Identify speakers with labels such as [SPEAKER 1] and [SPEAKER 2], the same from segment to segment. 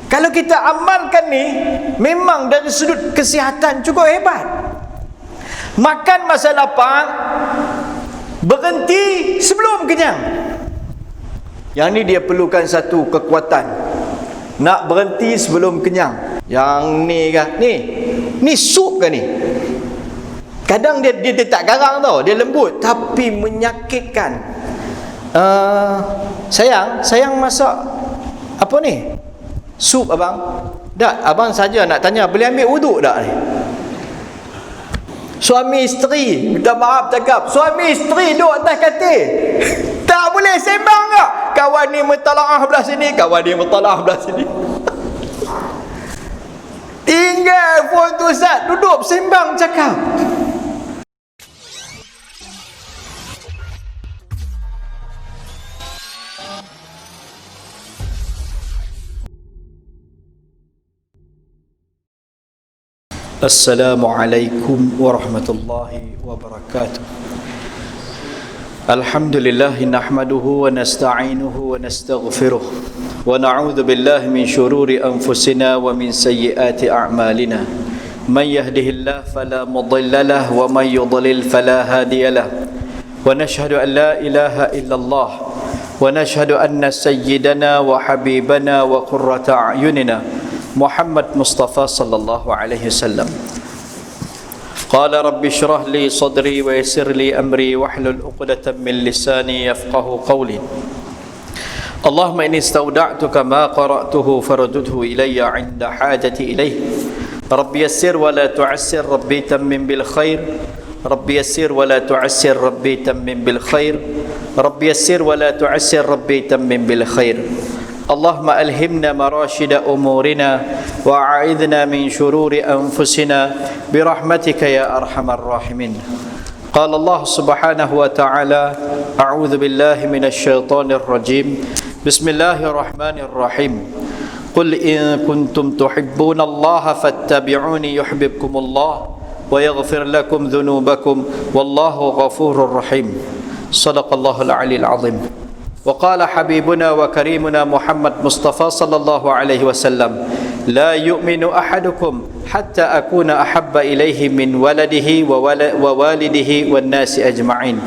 [SPEAKER 1] Kalau kita amalkan ni, memang dari sudut kesihatan cukup hebat. Makan masa lapar, berhenti sebelum kenyang. Yang ni dia perlukan satu kekuatan. Nak berhenti sebelum kenyang. Yang ni kan, ni sup kan ni. Kadang dia tak garang tau, dia lembut tapi menyakitkan. Sayang masak apa ni? Sup abang. Tak, abang saja nak tanya, boleh ambil wuduk tak ni? Suami isteri, minta maaf cakap, suami isteri duduk atas katil. Tak boleh sembang tak? Kawan ni mentalaah belah sini, kawan ni mentalaah belah sini. Tinggal phone tu Ustaz, duduk sembang cakap. Assalamualaikum warahmatullahi wabarakatuh. Alhamdulillah nahmaduhu wa nasta'inuhu wa nastaghfiruh wa na'udzu billahi min shururi anfusina wa min sayyiati a'malina. Man yahdihillahu fala mudilla lahu wa man yudlil fala hadiya lahu. Wa nashhadu an la ilaha illallah wa nashhadu anna sayyidana wa habibana wa qurrata a'yunina Muhammad Mustafa sallallahu alaihi wasallam. Qala rabbi shrah li sadri wa yassir li amri wahlul 'uqdatam min lisani yafqahu qawli. Allahumma inni istawda'tuka ma qara'tuhu farudhu ilayya 'inda hajati ilayh. Rabbi yassir wa la tu'assir, rabbi tammim bil khair. Rabbi yassir wa la tu'assir, rabbi tammim bil khair. Rabbi yassir wa la tu'assir, rabbi tammim bil khair. اللهم ألهمنا مراشد أمورنا وأعذنا من شرور أنفسنا برحمتك يا أرحم الراحمين. قال الله سبحانه وتعالى أعوذ بالله من الشيطان الرجيم بسم الله الرحمن الرحيم قل إن كنتم تحبون الله فاتبعوني يحببكم الله ويغفر لكم ذنوبكم والله غفور رحيم. صدق الله العلي العظيم. وقال حبيبنا وكريمنا محمد مصطفى صلى الله عليه وسلم لا يؤمن أحدكم حتى أكون أحب إليه من ولده ووالده والناس أجمعين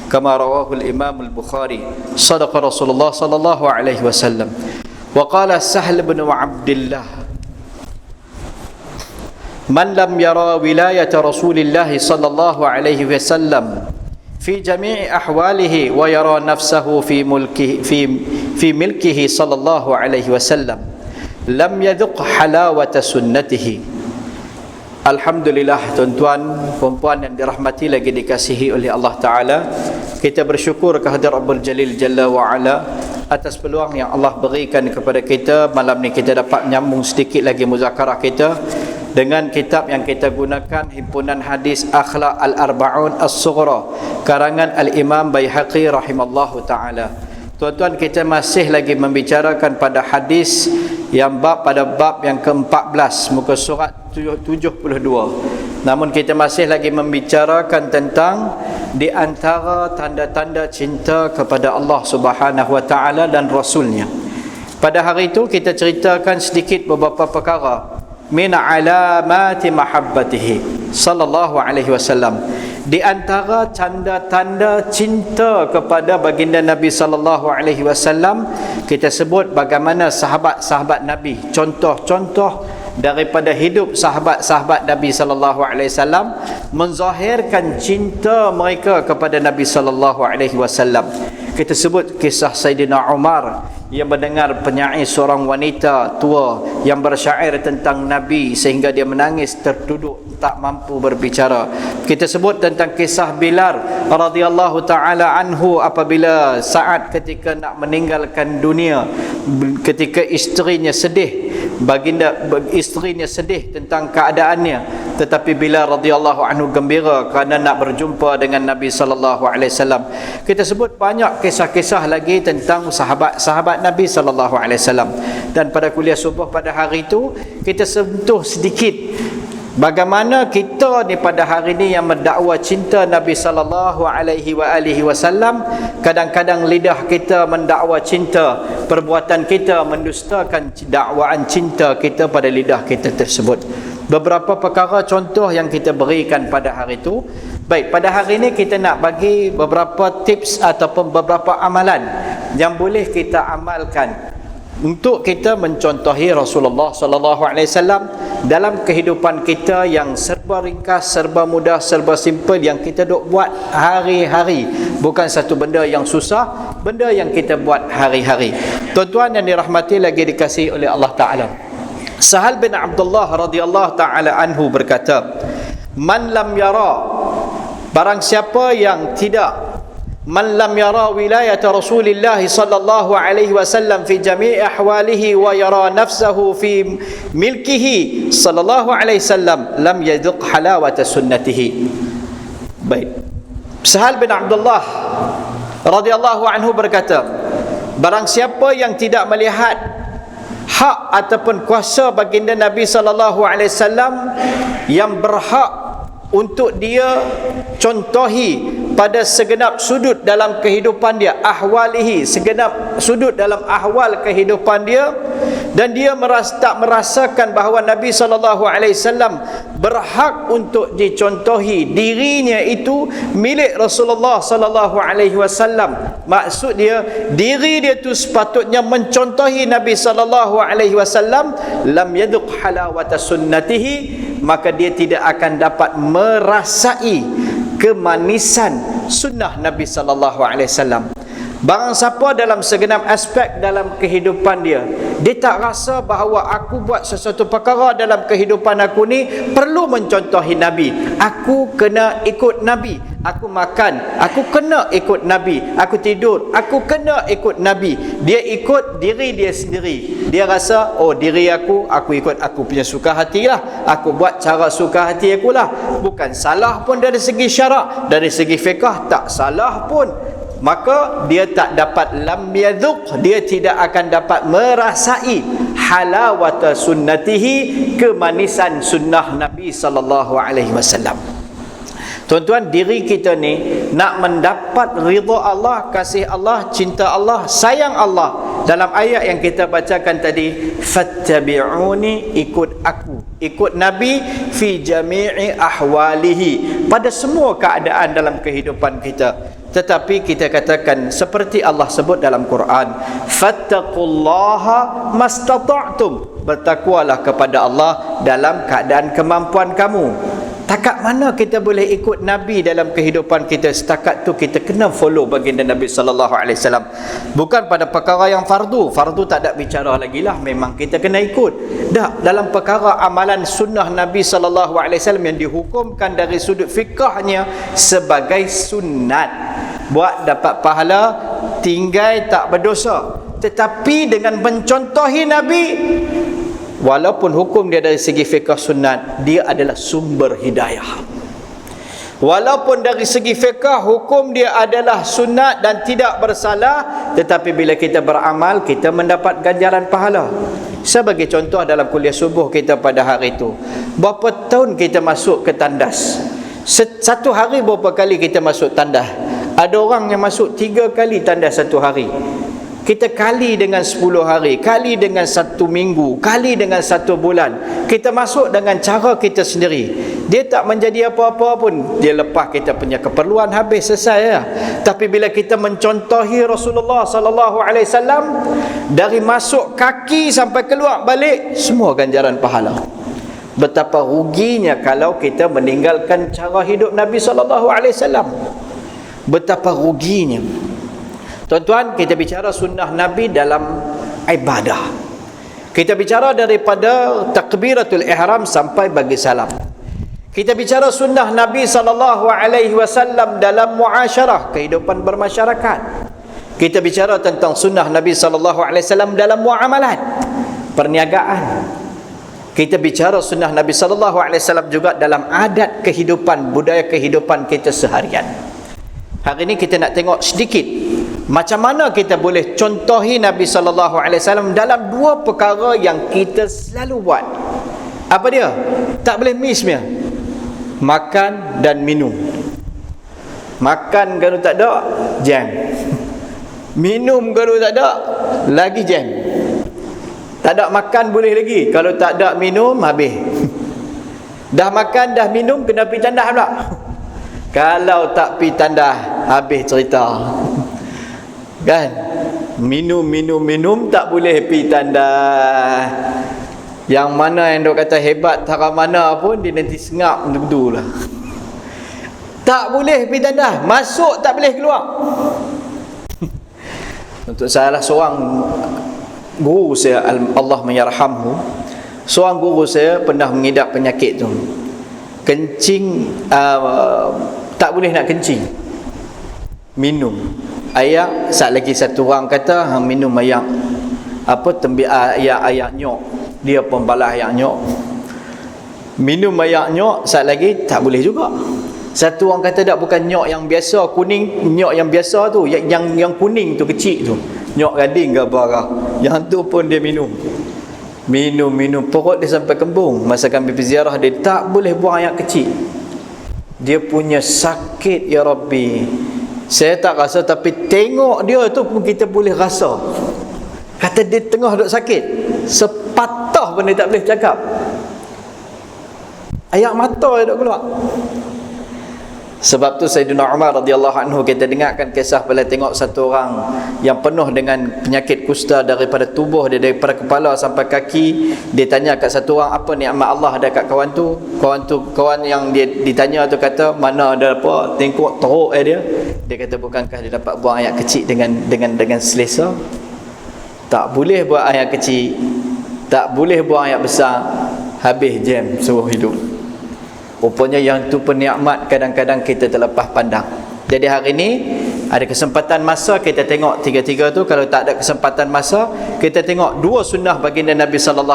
[SPEAKER 1] كما رواه الإمام البخاري. صدق رسول الله صلى الله عليه وسلم. وقال سهل بن عبد الله من لم يرى ولاية رسول الله صلى الله عليه وسلم في جميع أحواله ويرى نفسه في ملكه صلى الله عليه وسلم لم يذق حلاوة سنته. Alhamdulillah tuan-tuan, puan-puan yang dirahmati lagi dikasihi oleh Allah Ta'ala, kita bersyukur kehadirat Rabbul Jalil Jalla wa'ala atas peluang yang Allah berikan kepada kita. Malam ni kita dapat menyambung sedikit lagi muzakarah kita dengan kitab yang kita gunakan, himpunan hadis Akhlaq Al-Arba'un As-Sughra karangan Al-Imam Baihaqi rahimallahu ta'ala. Tuan-tuan, kita masih lagi membicarakan pada hadis yang pada bab yang ke-14 muka surat 72. Namun kita masih lagi membicarakan tentang di antara tanda-tanda cinta kepada Allah Subhanahu wa taala dan Rasulnya. Pada hari itu kita ceritakan sedikit beberapa perkara min alamati mahabbatihi sallallahu alaihi wasallam. Di antara tanda-tanda cinta kepada baginda Nabi sallallahu alaihi wasallam, kita sebut bagaimana sahabat-sahabat Nabi, contoh-contoh daripada hidup sahabat-sahabat Nabi sallallahu alaihi wasallam menzahirkan cinta mereka kepada Nabi sallallahu alaihi wasallam. Kita sebut kisah Sayyidina Umar yang mendengar penyair seorang wanita tua yang bersyair tentang Nabi sehingga dia menangis terduduk tak mampu berbicara. Kita sebut tentang kisah Bilal radhiyallahu taala anhu apabila saat ketika nak meninggalkan dunia, ketika isterinya sedih, isterinya sedih tentang keadaannya, tetapi Bilal radhiyallahu anhu gembira kerana nak berjumpa dengan Nabi sallallahu alaihi wasallam. Kita sebut banyak kisah-kisah lagi tentang sahabat-sahabat Nabi sallallahu alaihi wasallam. Dan pada kuliah subuh pada hari itu kita sentuh sedikit Bagaimana kita ni pada hari ni yang mendakwa cinta Nabi sallallahu alaihi wasallam, kadang-kadang lidah kita mendakwa cinta, perbuatan kita mendustakan dakwaan cinta kita pada lidah kita tersebut. Beberapa perkara contoh yang kita berikan pada hari itu. Baik, pada hari ini kita nak bagi beberapa tips ataupun beberapa amalan yang boleh kita amalkan untuk kita mencontohi Rasulullah sallallahu alaihi wasallam dalam kehidupan kita yang serba ringkas, serba mudah, serba simple yang kita duk buat hari-hari. Bukan satu benda yang susah, benda yang kita buat hari-hari. Tuan-tuan yang dirahmati lagi dikasihi oleh Allah Taala. Sahal bin Abdullah radhiyallahu taala anhu berkata, "Man lam yara," barang siapa yang tidak, man lam yara wilayat Rasulillah sallallahu alaihi wasallam fi jami' ahwalihi wa yara nafsahu fi milkihi sallallahu alaihi wasallam lam yadhuq halawata sunnatihi. Baik, Sahal bin Abdullah radhiyallahu anhu berkata, barang siapa yang tidak melihat hak ataupun kuasa baginda Nabi sallallahu alaihi wasallam yang berhak untuk dia contohi pada segenap sudut dalam kehidupan dia, ahwalihi, segenap sudut dalam ahwal kehidupan dia, dan dia tak merasakan bahawa Nabi SAW berhak untuk dicontohi, dirinya itu milik Rasulullah SAW. Maksud dia, diri dia tu sepatutnya mencontohi Nabi SAW. Lam yadhuq halawata sunnatihi, maka dia tidak akan dapat merasai kemanisan sunnah Nabi sallallahu alaihi wasallam. Barang siapa dalam segenap aspek dalam kehidupan dia, dia tak rasa bahawa aku buat sesuatu perkara dalam kehidupan aku ni perlu mencontohi Nabi. Aku kena ikut Nabi. Aku makan, aku kena ikut Nabi. Aku tidur, aku kena ikut Nabi. Dia ikut diri dia sendiri. Dia rasa, oh diri aku ikut aku punya suka hati lah. Aku buat cara suka hati aku lah. Bukan salah pun dari segi syarak, dari segi fiqh tak salah pun. Maka dia tak dapat lam yadhuq, dia tidak akan dapat merasai halawata sunnatihi, kemanisan sunnah Nabi sallallahu alaihi wasallam. Tuan-tuan, diri kita ni nak mendapat ridha Allah, kasih Allah, cinta Allah, sayang Allah. Dalam ayat yang kita bacakan tadi, fattabi'uni, ikut aku, ikut Nabi fi jami'i ahwalihi, pada semua keadaan dalam kehidupan kita. Tetapi kita katakan seperti Allah sebut dalam Quran, fattaqullaha mastata'tum, bertakwalah kepada Allah dalam keadaan kemampuan kamu. Takat mana kita boleh ikut Nabi dalam kehidupan kita? Setakat tu kita kena follow baginda Nabi sallallahu alaihi wasallam. Bukan pada perkara yang fardu. Fardu tak ada bicara lagi lah, memang kita kena ikut. Dah, dalam perkara amalan sunnah Nabi sallallahu alaihi wasallam yang dihukumkan dari sudut fiqahnya sebagai sunat, buat dapat pahala, tinggal tak berdosa. Tetapi dengan mencontohi Nabi, walaupun hukum dia dari segi fiqh sunat, dia adalah sumber hidayah. Walaupun dari segi fiqh hukum dia adalah sunat dan tidak bersalah, tetapi bila kita beramal, kita mendapat ganjaran pahala. Sebagai contoh, dalam kuliah subuh kita pada hari itu, berapa tahun kita masuk ke tandas? Satu hari berapa kali kita masuk tandas? Ada orang yang masuk 3 kali tandas satu hari. Kita kali dengan 10 hari, kali dengan 1 minggu, kali dengan 1 bulan. Kita masuk dengan cara kita sendiri. Dia tak menjadi apa-apa pun. Dia lepas kita punya keperluan, habis, selesai ya. Tapi bila kita mencontohi Rasulullah sallallahu alaihi wasallam, dari masuk kaki sampai keluar balik, semua ganjaran pahala. Betapa ruginya kalau kita meninggalkan cara hidup Nabi sallallahu alaihi wasallam. Betapa ruginya. Tuan-tuan, kita bicara sunnah Nabi dalam ibadah. Kita bicara daripada takbiratul ihram sampai bagi salam. Kita bicara sunnah Nabi sallallahu alaihi wasallam dalam muasyarah, kehidupan bermasyarakat. Kita bicara tentang sunnah Nabi sallallahu alaihi wasallam dalam muamalat, perniagaan. Kita bicara sunnah Nabi sallallahu alaihi wasallam juga dalam adat kehidupan, budaya kehidupan kita seharian. Hari ini kita nak tengok sedikit macam mana kita boleh contohi Nabi sallallahu alaihi wasallam dalam 2 perkara yang kita selalu buat. Apa dia? Tak boleh miss dia. Makan dan minum. Makan kalau tak ada, jam. Minum kalau tak ada, lagi jam. Tak ada makan boleh lagi, kalau tak ada minum, habis. Dah makan, dah minum, kena pergi tandas pula. Kalau tak pergi tandas, habis cerita. Kan? Minum, tak boleh pergi tandas. Yang mana yang dok kata hebat, tara mana pun, dia nanti sengap betul-betul lah. Tak boleh pergi tandas, masuk tak boleh keluar. Untuk salah seorang guru saya, Allah mayarhamhu, seorang guru saya pernah mengidap penyakit tu, kencing, tak boleh nak kencing, minum air. Saat lagi satu orang kata minum air apa, air nyok, dia pun balas air nyok. Minum air nyok, saat lagi tak boleh juga. Satu orang kata tak, bukan nyok yang biasa kuning, nyok yang biasa tu, yang kuning tu kecil tu, nyok gading ke apa, yang tu pun dia minum, perut dia sampai kembung. Masa kami pergi ziarah dia, tak boleh buang air kecil. Dia punya sakit, ya Rabbi, saya tak rasa, tapi tengok dia tu pun kita boleh rasa. Kata dia tengah duk sakit, sepatah pun dia tak boleh cakap, air mata dia duk keluar. Sebab tu Sayyidina Umar radhiyallahu anhu, kita dengarkan kisah bila tengok satu orang yang penuh dengan penyakit kusta daripada tubuh dia, daripada kepala sampai kaki. Dia tanya kat satu orang, apa nikmat Allah ada kat kawan tu. Kawan yang dia ditanya tu kata, mana ada apa, tengok teruk dia. Dia kata, bukankah dia dapat buang air kecil dengan selesa? Tak boleh buang air kecil, tak boleh buang air besar, habis jam seumur hidup. Rupanya yang tu penikmat kadang-kadang kita terlepas pandang. Jadi hari ini ada kesempatan masa kita tengok tiga-tiga tu. Kalau tak ada kesempatan masa, kita tengok dua sunnah baginda Nabi SAW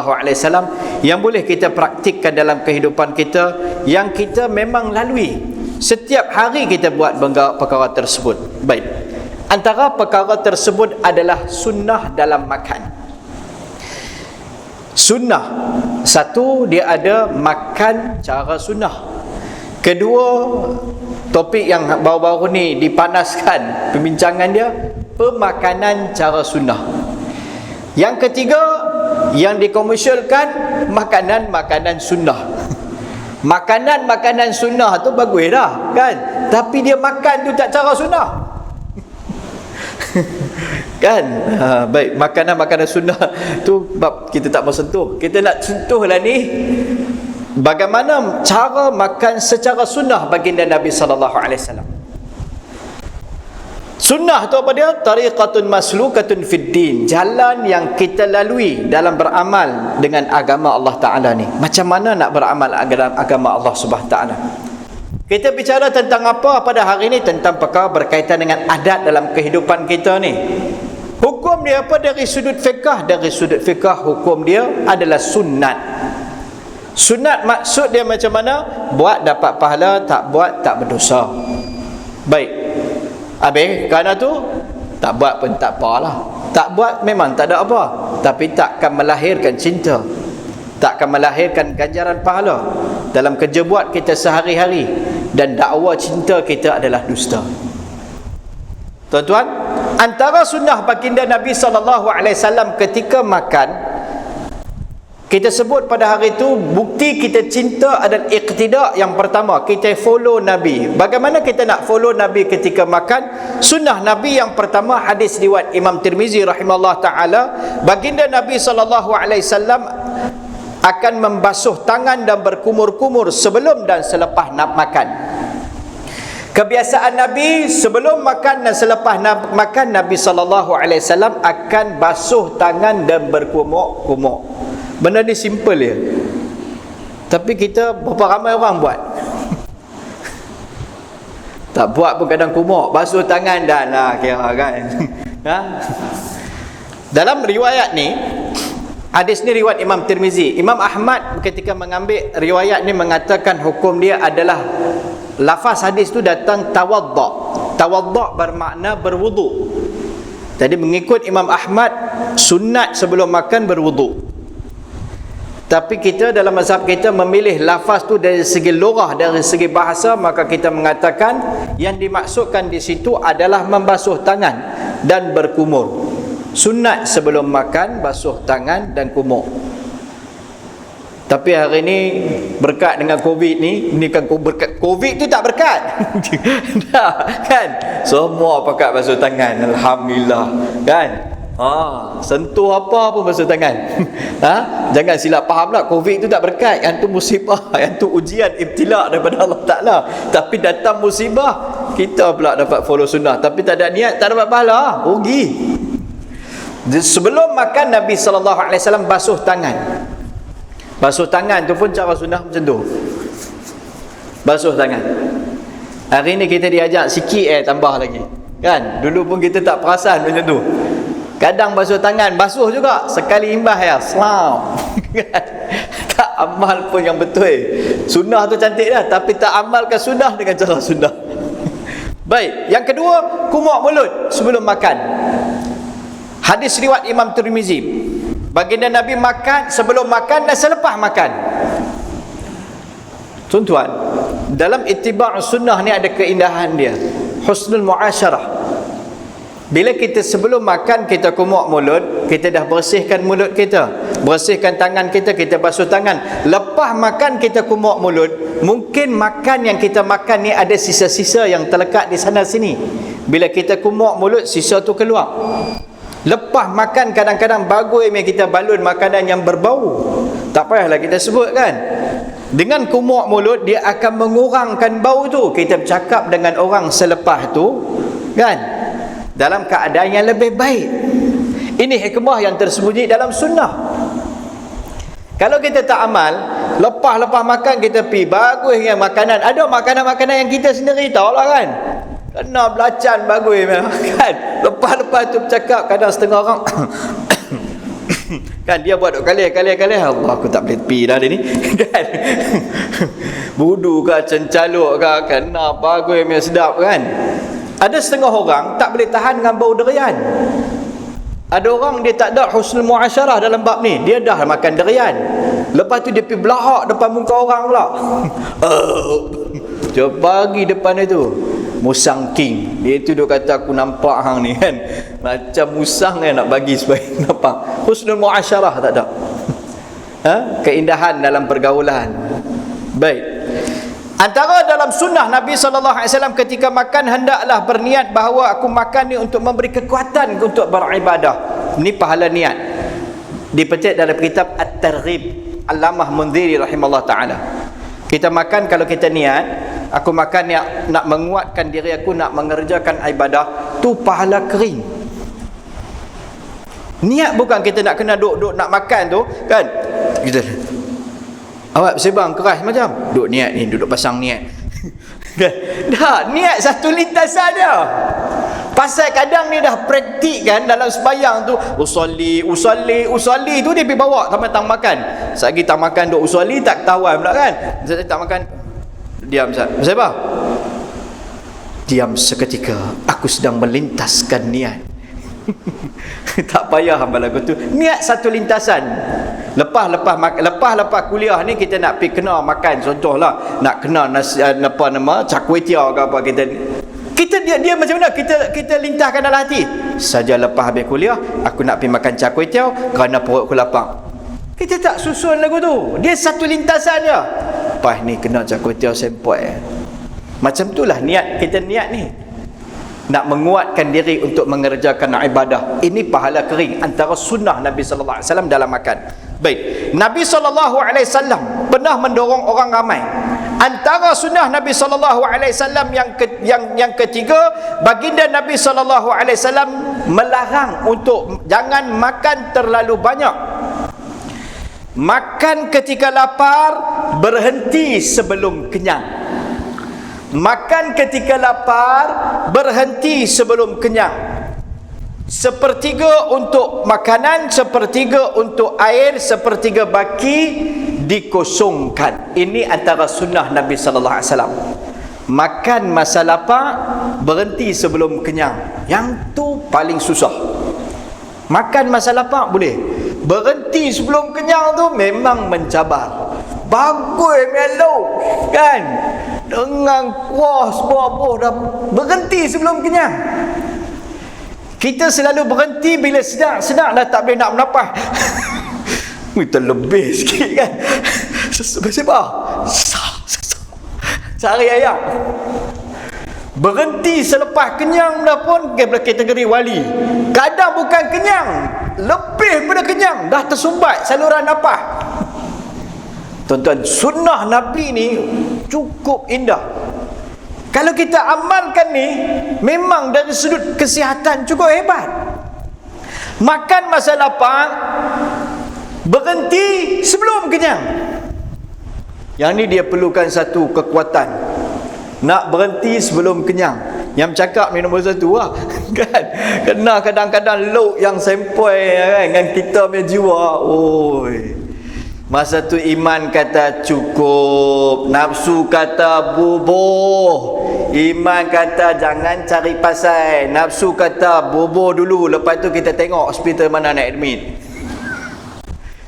[SPEAKER 1] yang boleh kita praktikkan dalam kehidupan kita, yang kita memang lalui. Setiap hari kita buat perkara tersebut. Baik, antara perkara tersebut adalah sunnah dalam makan. Sunnah, satu, dia ada makan cara sunnah. Kedua, topik yang baru-baru ni dipanaskan perbincangan dia, pemakanan cara sunnah. Yang ketiga, yang dikomersialkan, makanan-makanan sunnah. Makanan-makanan sunnah tu bagus dah kan, tapi dia makan tu tak cara sunnah. Kan? Baik, makanan-makanan sunnah tu bab kita tak mau sentuh. Kita nak sentuh lah ni, bagaimana cara makan secara sunnah baginda Nabi SAW. Sunnah tu apa dia? Tariqatun maslukatun fid din, jalan yang kita lalui dalam beramal dengan agama Allah Ta'ala ni. Macam mana nak beramal dalam agama Allah Subhanahu Ta'ala? Kita bicara tentang apa pada hari ini? Tentang perkara berkaitan dengan adat dalam kehidupan kita ni. Hukum dia apa dari sudut fiqah? Dari sudut fiqah, hukum dia adalah sunat. Sunat maksud dia macam mana? Buat dapat pahala, tak buat tak berdosa. Baik, habis kerana tu tak buat pun tak apalah. Tak buat memang tak ada apa, tapi takkan melahirkan cinta, takkan melahirkan ganjaran pahala dalam kerja buat kita sehari-hari. Dan dakwa cinta kita adalah dusta. Tuan-tuan, antara sunnah baginda Nabi SAW ketika makan, kita sebut pada hari itu, bukti kita cinta adalah iqtida. Yang pertama, kita follow Nabi. Bagaimana kita nak follow Nabi ketika makan? Sunnah Nabi yang pertama, hadis riwayat Imam Tirmizi rahimahullah ta'ala, baginda Nabi SAW akan membasuh tangan dan berkumur-kumur sebelum dan selepas nak makan. Kebiasaan Nabi sebelum makan dan selepas nak makan, Nabi SAW akan basuh tangan dan berkumur-kumur. Benda ni simple je, tapi kita berapa ramai orang buat? Tak buat pun kadang kumur, basuh tangan dan kira kan. Dalam riwayat ni, hadis ni riwayat Imam Tirmizi. Imam Ahmad ketika mengambil riwayat ni mengatakan hukum dia adalah, lafaz hadis tu datang tawadda. Tawadda bermakna berwudu. Jadi mengikut Imam Ahmad, sunat sebelum makan berwudu. Tapi kita dalam mazhab kita memilih lafaz tu dari segi lughah, dari segi bahasa, maka kita mengatakan yang dimaksudkan di situ adalah membasuh tangan dan berkumur. Sunat sebelum makan basuh tangan dan kumur. Tapi hari ni berkat dengan Covid ni kan berkat Covid tu tak berkat. Dah kan. Semua pakai basuh tangan, alhamdulillah. Kan? Sentuh apa pun basuh tangan. Jangan silap faham lah, Covid tu tak berkat. Yang tu musibah, yang tu ujian, ibtila daripada Allah Ta'ala. Tapi datang musibah, kita pula dapat follow sunnah. Tapi tak ada niat, tak dapat pahala, rugi. Sebelum makan Nabi SAW basuh tangan. Basuh tangan tu pun cara sunnah macam tu. Basuh tangan. Hari ni kita diajak sikit tambah lagi. Kan? Dulu pun kita tak perasan macam tu. Kadang basuh tangan, basuh juga. Sekali imbas ya, selam. Tak amal pun yang betul. Sunnah tu cantik dah, tapi tak amalkan sunnah dengan cara sunnah. Baik, yang kedua, kumur mulut sebelum makan. Hadis riwayat Imam Tirmizi. Baginda Nabi makan sebelum makan dan selepas makan. Tuan-tuan, dalam ittiba' sunnah ni ada keindahan dia, husnul muasyarah. Bila kita sebelum makan kita kumur mulut, kita dah bersihkan mulut kita, bersihkan tangan kita, kita basuh tangan. Lepas makan kita kumur mulut, mungkin makan yang kita makan ni ada sisa-sisa yang terlekat di sana sini. Bila kita kumur mulut, sisa tu keluar. Lepas makan kadang-kadang bagus kita balun makanan yang berbau. Tak payahlah kita sebut kan. Dengan kumur mulut dia akan mengurangkan bau tu. Kita bercakap dengan orang selepas tu kan, dalam keadaan yang lebih baik. Ini hikmah yang tersembunyi dalam sunnah. Kalau kita tak amal, lepas makan kita pergi bagus yang makanan. Ada makanan-makanan yang kita sendiri tahu lah kan, kena belacan bagus kan. Lepas tu bercakap, kadang setengah orang kan dia buat duk kali Allah, aku tak boleh tepi dah dia ni kan. Budu ke cencaluk ke, kena bagus yang sedap kan. Ada setengah orang tak boleh tahan dengan bau durian. Ada orang dia tak ada husnul muasyarah dalam bab ni, dia dah makan durian, lepas tu dia pergi belahak depan muka orang pula. Dia bagi depan dia tu musang king. Dia tu dia kata aku nampak hang ni kan, macam musang nak bagi supaya nampak. Husnul muasyarah tak ada. Keindahan dalam pergaulan. Baik. Antara dalam sunnah Nabi SAW ketika makan hendaklah berniat bahawa aku makan ni untuk memberi kekuatan untuk beribadah. Ini pahala niat. Dipetik dalam kitab At-Targhib Allamah Mundhiri rahimahullah ta'ala. Kita makan kalau kita niat, aku makan nak menguatkan diri aku, nak mengerjakan ibadah, tu pahala kering. Niat bukan kita nak kena duduk nak makan tu kan. Kita awak bersebang keras macam duduk niat ni, duduk pasang niat. Dah, niat satu lintasan dia. Pasal kadang ni dah praktik kan dalam sembahyang tu, usolli tu dia pergi bawa sampai tang makan. Satgi tang makan duk usolli tak ketahuan pula kan. Saya tak makan, diam Ustaz. Pasal apa? Diam seketika, aku sedang melintaskan niat. Tak payah hamba lagu tu. Niat satu lintasan. Lepas kuliah ni kita nak pergi kena makan, contohlah nak kena nasi, cak kuih tiaw ke apa, kita dia macam mana kita lintahkan dalam hati. Saja lepas habis kuliah aku nak pergi makan cak kuih tiaw kerana perut aku lapar. Kita tak susun lagu tu. Dia satu lintasan je. Lepas ni kena cak kuih tiaw sempoi. Macam itulah niat kita, niat ni nak menguatkan diri untuk mengerjakan ibadah. Ini pahala kering antara sunnah Nabi sallallahu alaihi wasallam dalam makan. Baik, Nabi sallallahu alaihi wasallam pernah mendorong orang ramai. Antara sunnah Nabi sallallahu alaihi wasallam yang ketiga, baginda Nabi sallallahu alaihi wasallam melarang untuk jangan makan terlalu banyak. Makan ketika lapar, berhenti sebelum kenyang. Makan ketika lapar, berhenti sebelum kenyang. Sepertiga untuk makanan, sepertiga untuk air, sepertiga baki dikosongkan. Ini antara sunnah Nabi sallallahu alaihi wasallam. Makan masa lapar, berhenti sebelum kenyang. Yang tu paling susah. Makan masa lapar boleh, Berhenti sebelum kenyang tu memang mencabar. Bagus mellow kan, dengan kuah buah-buah dah berhenti sebelum kenyang. Kita selalu berhenti bila sedang dah tak boleh nak bernafas. Kita lebih sikit kan. Sebab cari ayam. Berhenti selepas kenyang dah pun kategori wali. Kadang bukan kenyang, lebih pada kenyang, dah tersumbat saluran nafas. Tuan-tuan, sunnah Nabi ni cukup indah. Kalau kita amalkan ni, memang dari sudut kesihatan cukup hebat. Makan masa lapar, berhenti sebelum kenyang. Yang ni dia perlukan satu kekuatan. Nak berhenti sebelum kenyang. Yang cakap ni nombor satu lah. Kan? Kena kadang-kadang lok yang sempoi kan, dengan kita punya jiwa. Oi. Masa tu iman kata cukup, nafsu kata bubuh, iman kata jangan cari pasal, nafsu kata bubuh dulu, lepas tu kita tengok hospital mana nak admit.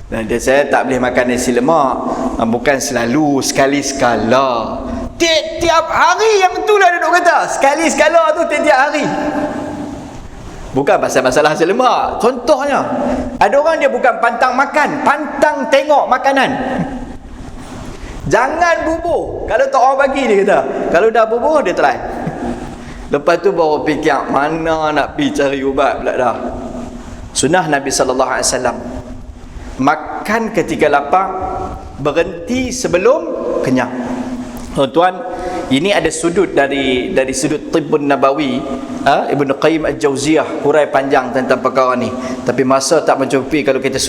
[SPEAKER 1] Dan dia, saya tak boleh makan nasi lemak, bukan selalu, sekali-sekala. Tiap-tiap hari yang tu lah duduk kata, sekali-sekala tu tiap-tiap hari. Bukan pasal masalah nasi lemak. Contohnya, ada orang dia bukan pantang makan, pantang tengok makanan. Jangan bubuh. Kalau tak orang bagi dia kata, kalau dah bubuh dia try. Lepas tu baru fikir mana nak pergi cari ubat pula dah. Sunnah Nabi sallallahu alaihi wasallam, makan ketika lapar, berhenti sebelum kenyang. Tuan-tuan, ini ada sudut dari sudut Tibbun Nabawi, Ibnu Qayyim Al-Jauziyah hurai panjang tentang perkara ni. Tapi masa tak mencukupi kalau kita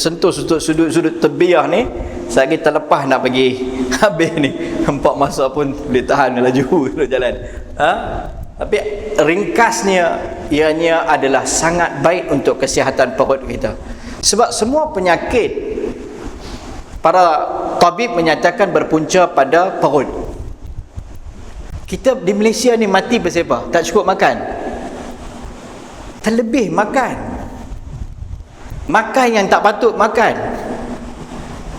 [SPEAKER 1] sentuh sudut tibbiah ni, saya kita lepas nak bagi habis ni. Nampak masa pun boleh tahan laju jalan. Tapi ringkasnya, ianya adalah sangat baik untuk kesihatan perut kita. Sebab semua penyakit para tabib menyatakan berpunca pada perut. Kita di Malaysia ni mati pasal apa? Tak cukup makan. Terlebih makan. Makan yang tak patut makan.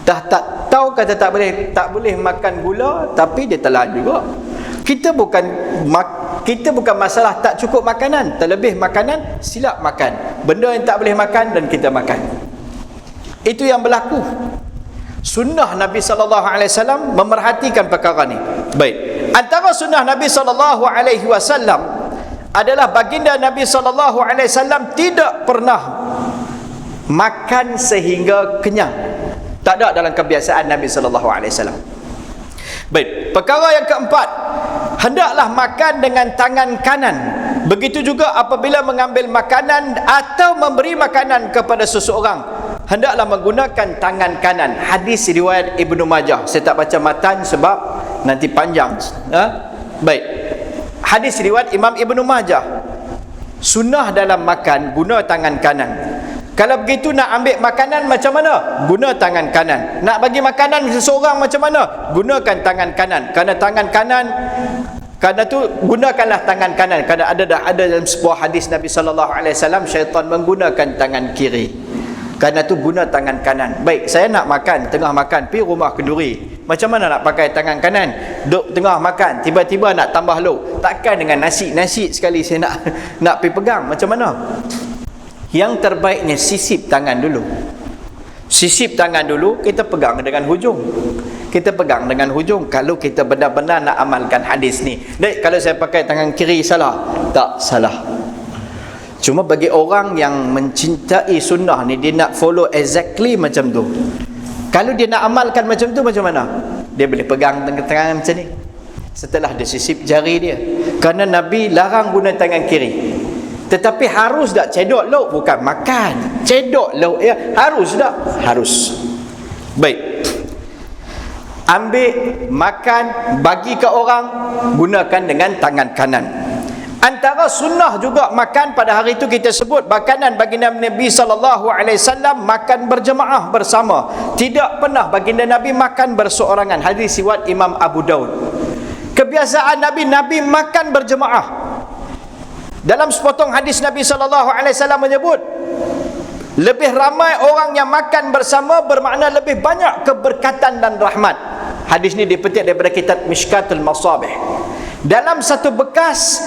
[SPEAKER 1] Dah tak tahu kata tak boleh makan gula, tapi dia telan juga. Kita bukan masalah tak cukup makanan, terlebih makanan, silap makan. Benda yang tak boleh makan dan kita makan. Itu yang berlaku. Sunnah Nabi sallallahu alaihi wasallam memerhatikan perkara ni. Baik. Antara sunnah Nabi sallallahu alaihi wasallam adalah baginda Nabi sallallahu alaihi wasallam tidak pernah makan sehingga kenyang. Tak ada dalam kebiasaan Nabi sallallahu alaihi wasallam. Baik, perkara yang keempat, hendaklah makan dengan tangan kanan. Begitu juga apabila mengambil makanan atau memberi makanan kepada seseorang, hendaklah menggunakan tangan kanan. Hadis riwayat Ibnu Majah. Saya tak baca matan sebab nanti panjang. Baik. Hadis riwayat Imam Ibnu Majah. Sunnah dalam makan guna tangan kanan. Kalau begitu nak ambil makanan macam mana? Guna tangan kanan. Nak bagi makanan seseorang macam mana? Gunakan tangan kanan. Kerana tu gunakanlah tangan kanan. Kerana ada dalam sebuah hadis Nabi sallallahu alaihi wasallam, syaitan menggunakan tangan kiri. Kerana tu guna tangan kanan. Baik, saya nak makan, tengah makan, pergi rumah kenduri. Macam mana nak pakai tangan kanan? Duk tengah makan, tiba-tiba nak tambah lok. Takkan dengan nasi sekali saya nak pergi pegang. Macam mana? Yang terbaiknya sisip tangan dulu. Sisip tangan dulu, kita pegang dengan hujung. Kita pegang dengan hujung kalau kita benar-benar nak amalkan hadis ni. Baik, kalau saya pakai tangan kiri salah? Tak salah. Cuma bagi orang yang mencintai sunnah ni, dia nak follow exactly macam tu. Kalau dia nak amalkan macam tu, macam mana? Dia boleh pegang tangan macam ni. Setelah dia sisip jari dia. Kerana Nabi larang guna tangan kiri. Tetapi harus tak cedok lauk? Bukan makan. Cedok lauk ya. Harus tak? Harus. Baik. Ambil, makan, bagi ke orang, gunakan dengan tangan kanan. Antara sunnah juga makan pada hari itu kita sebut makanan baginda Nabi sallallahu alaihi wasallam makan berjemaah bersama. Tidak pernah baginda Nabi makan berseorangan. Hadis riwayat Imam Abu Daud. Kebiasaan Nabi makan berjemaah. Dalam sepotong hadis Nabi sallallahu alaihi wasallam menyebut Lebih ramai orang yang makan bersama bermakna lebih banyak keberkatan dan rahmat. Hadis ni dipetik daripada kitab Mishkatul Masabih. Dalam satu bekas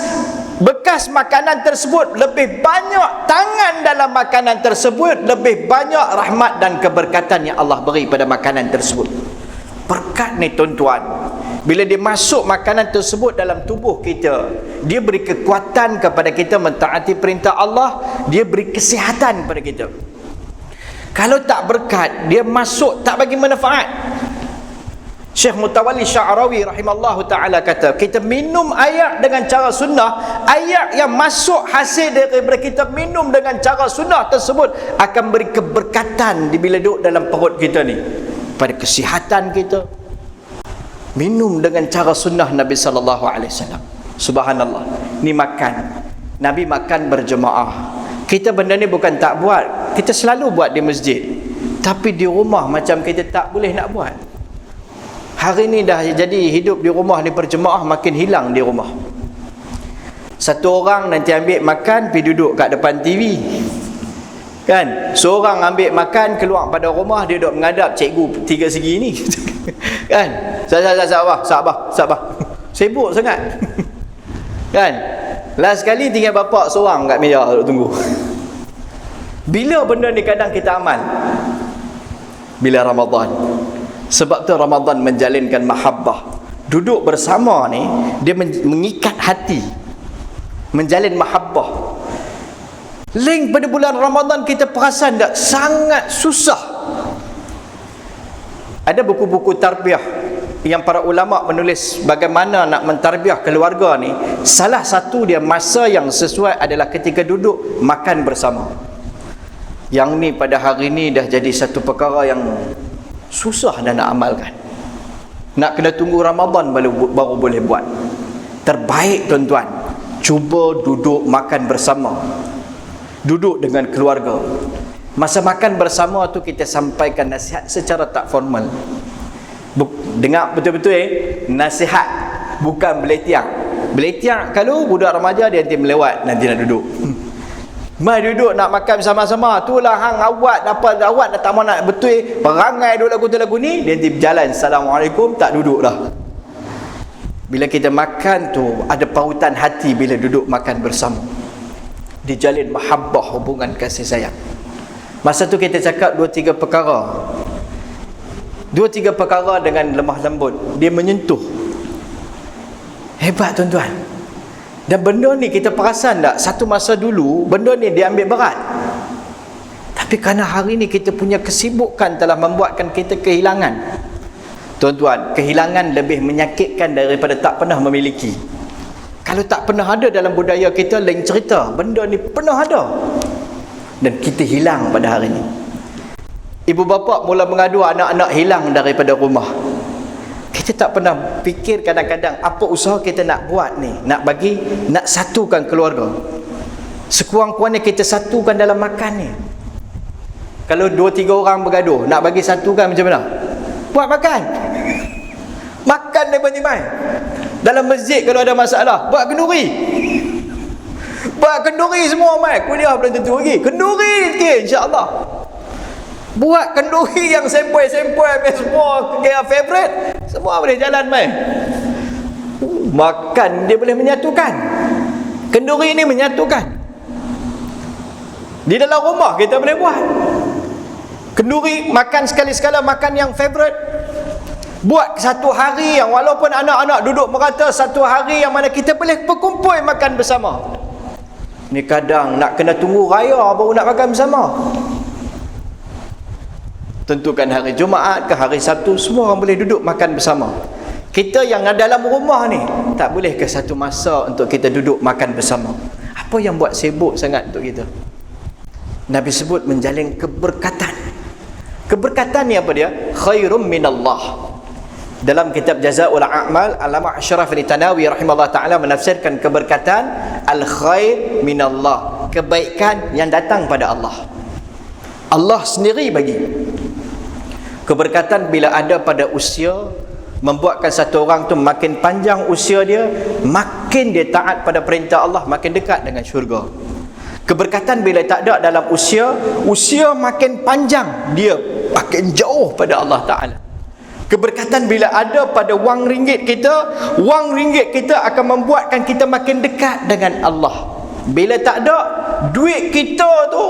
[SPEAKER 1] makanan tersebut, lebih banyak tangan dalam makanan tersebut, lebih banyak rahmat dan keberkatan yang Allah beri pada makanan tersebut. Berkat ni tuan-tuan, bila dia masuk makanan tersebut dalam tubuh kita, dia beri kekuatan kepada kita mentaati perintah Allah, dia beri kesihatan kepada kita. Kalau tak berkat, dia masuk tak bagi manfaat. Syekh Mutawalli Sya'rawi rahimallahu ta'ala kata, kita minum air dengan cara sunnah, air yang masuk hasil daripada kita minum dengan cara sunnah tersebut akan beri keberkatan bila duduk dalam perut kita ni, pada kesihatan kita. Minum dengan cara sunnah Nabi sallallahu alaihi wasallam. Subhanallah. Ni makan. Nabi makan berjemaah. Kita benda ni bukan tak buat, kita selalu buat di masjid, tapi di rumah macam kita tak boleh nak buat. Hari ni dah jadi hidup di rumah ni berjemaah makin hilang di rumah. Satu orang nanti ambil makan pergi duduk kat depan TV, kan? Seorang ambil makan keluar pada rumah, dia duduk menghadap cikgu tiga segi ni. Kan? Sabar. Sibuk sangat. Kan? Last sekali tinggal bapak seorang kat meja duduk tunggu. Bila benda ni kadang kita amal? Bila Ramadan. Sebab tu Ramadan menjalinkan mahabbah. Duduk bersama ni, dia mengikat hati, menjalin mahabbah. Link pada bulan Ramadan kita perasan tak? Sangat susah. Ada buku-buku tarbiyah yang para ulama menulis bagaimana nak mentarbiah keluarga ni. Salah satu dia masa yang sesuai adalah ketika duduk makan bersama. Yang ni pada hari ni dah jadi satu perkara yang susah dah nak amalkan. Nak kena tunggu Ramadan baru boleh buat. Terbaik tuan-tuan, cuba duduk makan bersama, duduk dengan keluarga. Masa makan bersama tu kita sampaikan nasihat secara tak formal. Dengar betul-betul nasihat, bukan beletiak. Beletiak kalau budak remaja dia nanti melewat, nanti nak duduk. Mai duduk nak makan sama-sama, itulah hang awak nak tak mau nak betul perangai duduk lagu ni, dia nanti berjalan assalamualaikum, tak duduk dah. Bila kita makan tu ada pautan hati bila duduk makan bersama. Dijalin mahabbah, hubungan kasih sayang. Masa tu kita cakap 2-3 perkara. 2-3 perkara dengan lemah lembut, dia menyentuh. Hebat tuan-tuan. Dan benda ni kita perasan tak, satu masa dulu benda ni dia ambil berat, tapi kerana hari ni kita punya kesibukan telah membuatkan kita kehilangan. Tuan-tuan, kehilangan lebih menyakitkan daripada tak pernah memiliki. Kalau tak pernah ada dalam budaya kita, lain cerita. Benda ni pernah ada dan kita hilang pada hari ni. Ibu bapa mula mengadu anak-anak hilang daripada rumah. Kita tak pernah fikir kadang-kadang apa usaha kita nak buat ni, nak satukan keluarga. Sekurang-kurangnya kita satukan dalam makan ni. Kalau 2-3 orang bergaduh, nak bagi satukan macam mana? Buat makan. Makan dia banyak-banyak. Dalam masjid kalau ada masalah, buat kenduri. Buat kenduri semua mai. Kuliah belum tentu lagi. Kenduri sikit insya-Allah. Buat kenduri yang sempoi-sempoi semua kira favorite, semua boleh jalan mai. Makan dia boleh menyatukan. Kenduri ini menyatukan. Di dalam rumah kita boleh buat kenduri, makan sekali-sekala, makan yang favorite. Buat satu hari yang walaupun anak-anak duduk merata, satu hari yang mana kita boleh berkumpul makan bersama. Ni kadang nak kena tunggu raya baru nak makan bersama. Tentukan hari Jumaat ke hari Sabtu, semua orang boleh duduk makan bersama. Kita yang ada dalam rumah ni, tak boleh ke satu masa untuk kita duduk makan bersama? Apa yang buat sibuk sangat untuk kita? Nabi sebut menjalin keberkatan. Keberkatan ni apa dia? Khairum minallah. Dalam kitab Jazaa'ul A'mal, Alama Ashraf Al-Tanawi rahimahullah ta'ala menafsirkan keberkatan al-khair minallah, kebaikan yang datang pada Allah. Allah sendiri bagi. Keberkatan bila ada pada usia, membuatkan satu orang tu makin panjang usia dia, makin dia taat pada perintah Allah, makin dekat dengan syurga. Keberkatan bila tak ada dalam usia makin panjang, dia makin jauh pada Allah Ta'ala. Keberkatan bila ada pada wang ringgit kita akan membuatkan kita makin dekat dengan Allah. Bila tak ada, duit kita tu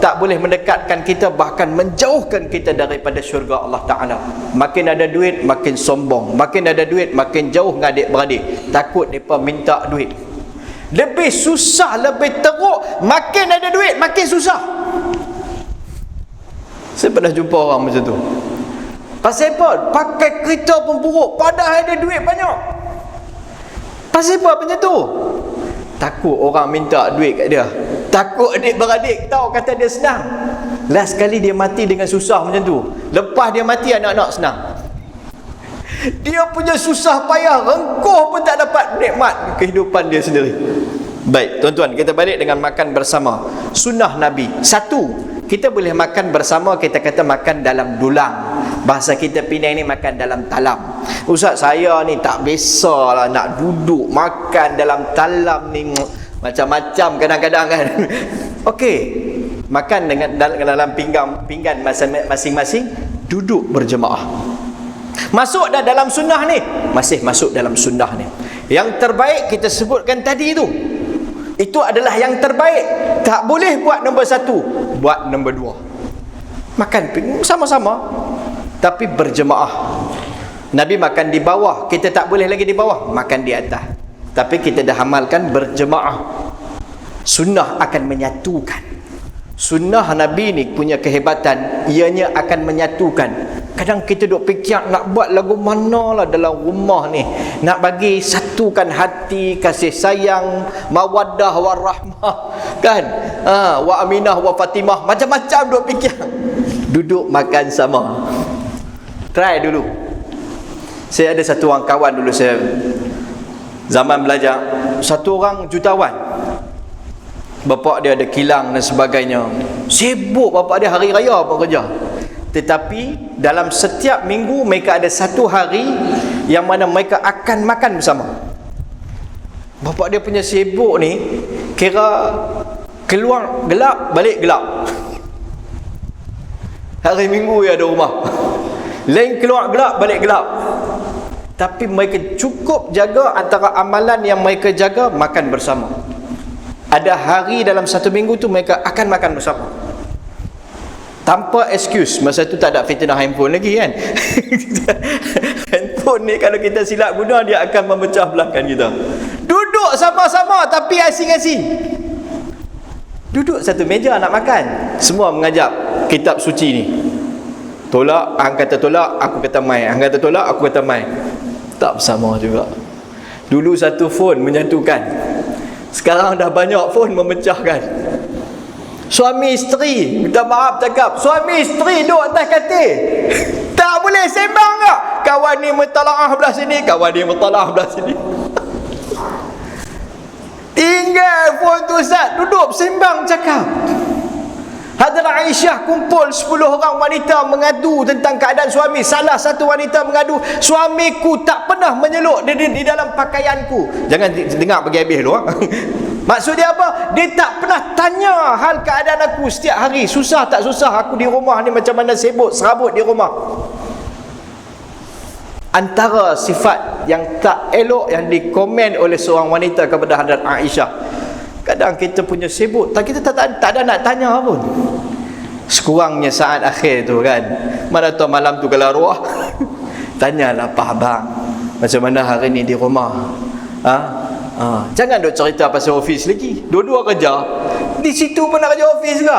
[SPEAKER 1] tak boleh mendekatkan kita, bahkan menjauhkan kita daripada syurga Allah Ta'ala. Makin ada duit, makin sombong. Makin ada duit, makin jauh dengan adik-beradik. Takut mereka minta duit. Lebih susah, lebih teruk. Makin ada duit, makin susah. Saya pernah jumpa orang macam tu. Pasal apa? Pakai kereta pun buruk, padahal ada duit banyak. Pasal apa macam tu? Takut orang minta duit kat dia. Takut adik-beradik tahu kata dia senang. Last kali dia mati dengan susah macam tu. Lepas dia mati, anak-anak senang. Dia punya susah payah, rengkuh pun tak dapat nikmat kehidupan dia sendiri. Baik, tuan-tuan, kita balik dengan makan bersama. Sunnah Nabi. Satu, kita boleh makan bersama, kita kata makan dalam dulang. Bahasa kita Penang ni makan dalam talam. Ustaz, saya ni tak biasalah nak duduk makan dalam talam ni, macam-macam kadang-kadang kan. Okey, makan dengan dalam pinggan masing-masing, duduk berjemaah. Masuk dah dalam sunnah ni? Masih masuk dalam sunnah ni. Yang terbaik kita sebutkan tadi tu, itu adalah yang terbaik. Tak boleh buat nombor 1, buat nombor 2. Makan sama-sama, tapi berjemaah. Nabi makan di bawah, kita tak boleh lagi di bawah, makan di atas. Tapi kita dah amalkan berjemaah. Sunnah akan menyatukan. Sunnah Nabi ni punya kehebatan, ianya akan menyatukan. Kadang kita duk fikir nak buat lagu manalah dalam rumah ni, nak bagi satukan hati, kasih sayang, mawaddah warahmah, kan? Wa Aminah wa Fatimah, macam-macam duk fikir. Duduk makan sama. Try dulu. Saya ada satu orang kawan dulu, saya zaman belajar, satu orang jutawan. Bapak dia ada kilang dan sebagainya. Sibuk bapak dia, hari raya pun kerja. Tetapi dalam setiap minggu mereka ada satu hari yang mana mereka akan makan bersama. Bapak dia punya sibuk ni, kira keluar gelap, balik gelap. Hari minggu dia ada rumah. Lain keluar gelap, balik gelap. Tapi mereka cukup jaga antara amalan yang mereka jaga, makan bersama. Ada hari dalam satu minggu tu mereka akan makan bersama. Tanpa excuse. Masa tu tak ada fitnah handphone lagi kan. Handphone ni kalau kita silap guna, dia akan memecah belahkan kita. Duduk sama-sama tapi asing-asing. Duduk satu meja nak makan, semua mengajak kitab suci ni. Tolak, hang kata tolak, aku kata mai. Hang kata tolak, aku kata mai. Tak bersama juga. Dulu satu phone menyatukan, sekarang dah banyak phone memecahkan. Suami isteri, minta maaf cakap, suami isteri duduk atas katil, tak boleh sembang tak? Kawan ni mentalaah belah sini, kawan ni mentalaah belah sini. Tinggal phone tu Ustaz, duduk sembang cakap. Hadrat Aisyah kumpul 10 orang wanita mengadu tentang keadaan suami. Salah satu wanita mengadu, suamiku tak pernah menyeluk di dalam pakaianku. Jangan dengar bagi habis dulu. Maksud dia apa? Dia tak pernah tanya hal keadaan aku setiap hari. Susah tak susah aku di rumah ni, macam mana sibuk serabut di rumah. Antara sifat yang tak elok yang dikomen oleh seorang wanita kepada Hadrat Aisyah, kadang kita punya sibuk, kita tak ada nak tanya pun. Sekurangnya saat akhir tu kan, mana tahu malam tu kalau arwah tanyalah Pak Abang, macam mana hari ni di rumah. Jangan duk cerita pasal office lagi. Dua-dua kerja, di situ pun nak kerja office juga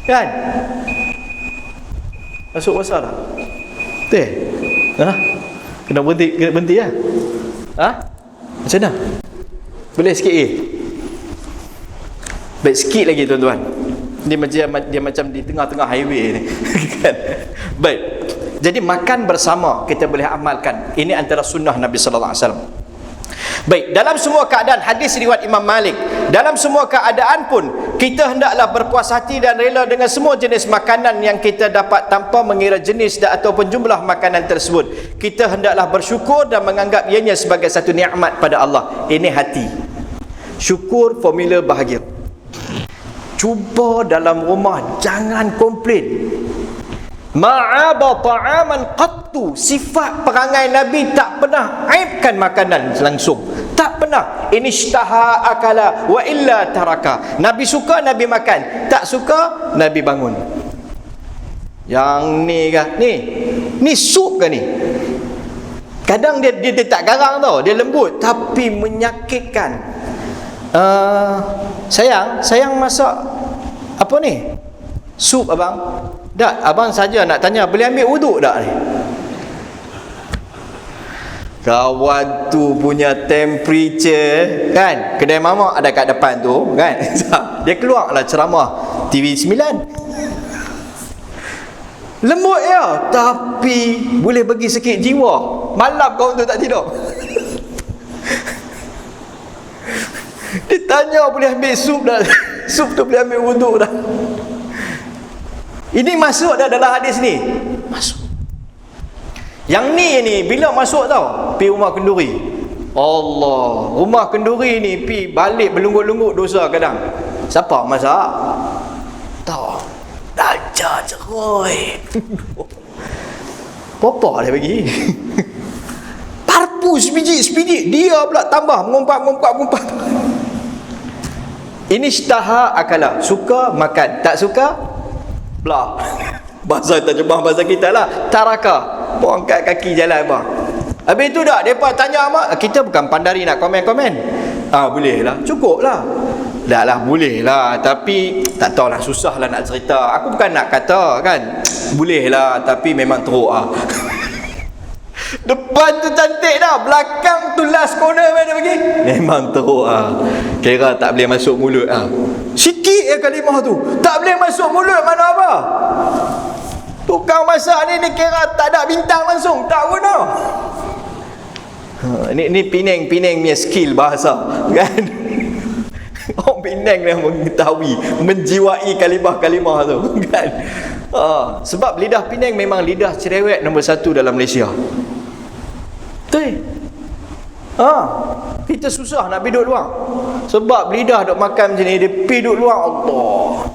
[SPEAKER 1] kan. Masuk masa dah kena berhenti lah. Macam mana? Boleh sikit baik sikit lagi tuan-tuan. Dia macam di tengah-tengah highway ni. Kan? Baik. Jadi makan bersama kita boleh amalkan. Ini antara sunnah Nabi sallallahu alaihi wasallam. Baik, dalam semua keadaan, hadis riwayat Imam Malik, dalam semua keadaan pun kita hendaklah berpuas hati dan rela dengan semua jenis makanan yang kita dapat tanpa mengira jenis ataupun jumlah makanan tersebut. Kita hendaklah bersyukur dan menganggap ianya sebagai satu nikmat pada Allah. Ini hati. Syukur formula bahagia. Cuba dalam rumah jangan komplain. Ma'aba ta'aman qattu. Sifat perangai Nabi tak pernah aibkan makanan langsung. Tak pernah. Inishtaha akala wa illa taraka. Nabi suka, Nabi makan. Tak suka, Nabi bangun. Yang ni kah? Ni sup ke ni? Kadang dia tak garang tau, dia lembut tapi menyakitkan. Sayang masak apa ni? Sup abang. Tak, abang saja nak tanya, boleh ambil wuduk tak ni? Kawan tu punya temperature kan, kedai mamak ada kat depan tu kan. Dia keluarlah ceramah TV 9. Lembut ya, tapi boleh bagi sikit jiwa. Malam kawan tu tak tidur. Dia tanya boleh ambil sup dah. Sup tu boleh ambil wuduk dah. Ini masuk dah dalam hadis ni. Masuk. Yang ni bila masuk tau, pi rumah kenduri. Allah, rumah kenduri ni pi balik berlungut-lungut dosa kadang. Siapa masak? Tahu. Dajar ceroi. Popo dia bagi. Parpu sebiji, dia pula tambah mengumpat. Ini istaha akala, suka makan, tak suka belah. Bahasa terjemah bahasa kita lah, taraka. Buang angkat kaki jalan bang. Habis tu dah depa tanya mak, kita bukan pandari nak komen-komen. Boleh lah, cukup lah. Dah lah, boleh lah, tapi tak tahulah, susah lah nak cerita. Aku bukan nak kata kan, boleh lah, tapi memang teruk lah. Depan tu cantik dah, belakang tu last corner mana bagi, memang teruk lah. Kira tak boleh masuk mulut lah. Sikit kalimah tu, tak boleh masuk mulut mana apa. Tukang masak ni kira tak ada bintang langsung, tak guna. Ni Penang punya skill bahasa kan. Orang Penang yang mengetahui, menjiwai kalimah-kalimah tu kan. Sebab lidah Penang memang lidah cerewet nombor 1 dalam Malaysia. Betul. Kita susah nak pergi duduk luar. Sebab lidah duk makan macam ni, dia pergi duduk luar, Allah,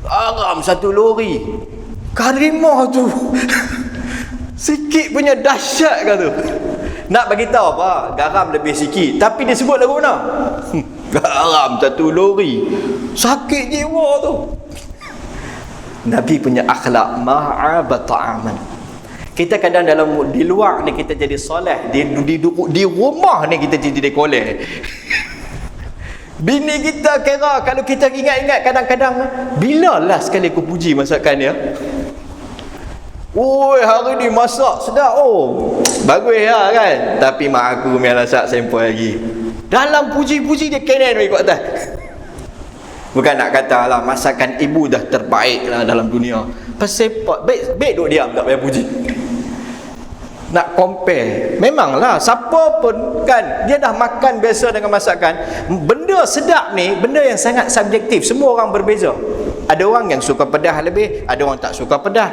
[SPEAKER 1] garam 1 lori kalimah tu. Sikit punya dahsyat kan tu. Nak bagi tahu apa? Garam lebih sikit, tapi dia sebut lagu mana? Garam 1 lori. Sakit jiwa tu. Nabi punya akhlak ma'aba ta'aman. Kita kadang dalam di luar ni kita jadi soleh, di rumah ni kita jadi koleh. Bini kita kira kalau kita ingat-ingat kadang-kadang, bila last kali aku puji masakan dia? Oi, hari ni masak sedap. Bagus lah kan. Tapi mak aku memang masak sempoi lagi. Dalam puji-puji dia kenen ikut atas. Bukan nak kata lah masakan ibu dah terbaik lah dalam dunia. Pasal baik duk diam tak payah puji. Nak compare, memanglah siapa pun kan, dia dah makan biasa dengan masakan. Benda sedap ni benda yang sangat subjektif. Semua orang berbeza. Ada orang yang suka pedas lebih, ada orang tak suka pedas.